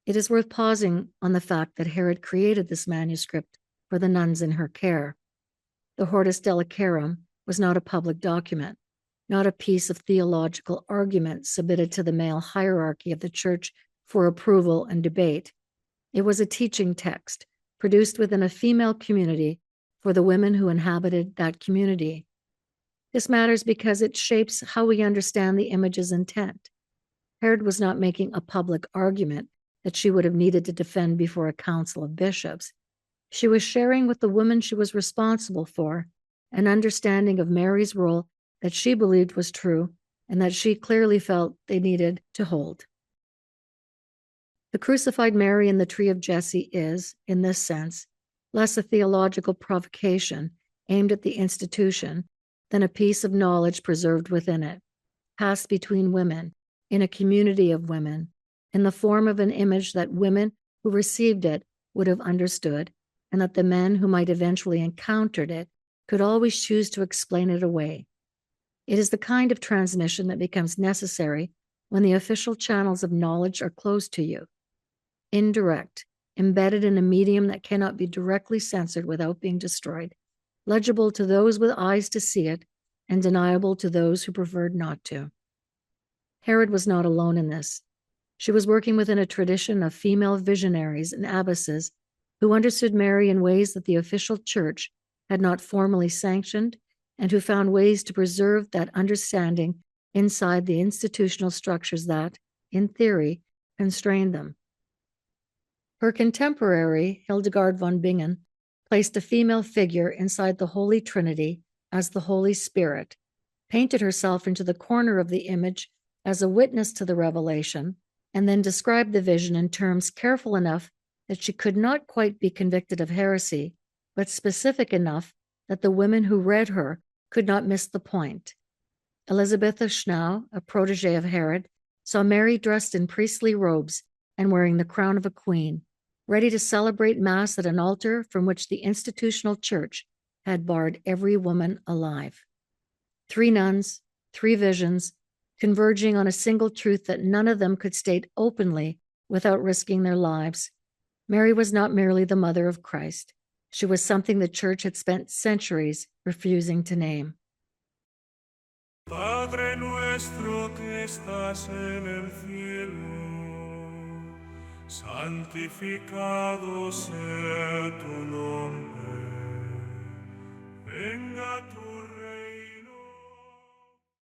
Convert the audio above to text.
It is worth pausing on the fact that Herod created this manuscript for the nuns in her care. The Hortus Deliciarum was not a public document, not a piece of theological argument submitted to the male hierarchy of the church for approval and debate. It was a teaching text produced within a female community for the women who inhabited that community. This matters because it shapes how we understand the image's intent. Herod was not making a public argument that she would have needed to defend before a council of bishops. She was sharing with the woman she was responsible for an understanding of Mary's role that she believed was true and that she clearly felt they needed to hold. The crucified Mary in the tree of Jesse is, in this sense, less a theological provocation aimed at the institution than a piece of knowledge preserved within it, passed between women, in a community of women, in the form of an image that women who received it would have understood, and that the men who might eventually encounter it could always choose to explain it away. It is the kind of transmission that becomes necessary when the official channels of knowledge are closed to you, indirect, embedded in a medium that cannot be directly censored without being destroyed, legible to those with eyes to see it, and deniable to those who preferred not to. Herod was not alone in this. She was working within a tradition of female visionaries and abbesses who understood Mary in ways that the official church had not formally sanctioned, and who found ways to preserve that understanding inside the institutional structures that, in theory, constrained them. Her contemporary, Hildegard von Bingen, placed a female figure inside the Holy Trinity as the Holy Spirit, painted herself into the corner of the image as a witness to the revelation, and then described the vision in terms careful enough that she could not quite be convicted of heresy, but specific enough that the women who read her could not miss the point. Elisabetha Schnau, a protege of Herod, saw Mary dressed in priestly robes and wearing the crown of a queen, ready to celebrate Mass at an altar from which the institutional church had barred every woman alive. 3 nuns, 3 visions, converging on a single truth that none of them could state openly without risking their lives. Mary was not merely the mother of Christ. She was something the church had spent centuries refusing to name. Padre nuestro que estás en el cielo, santificado sea tu nombre. Venga tu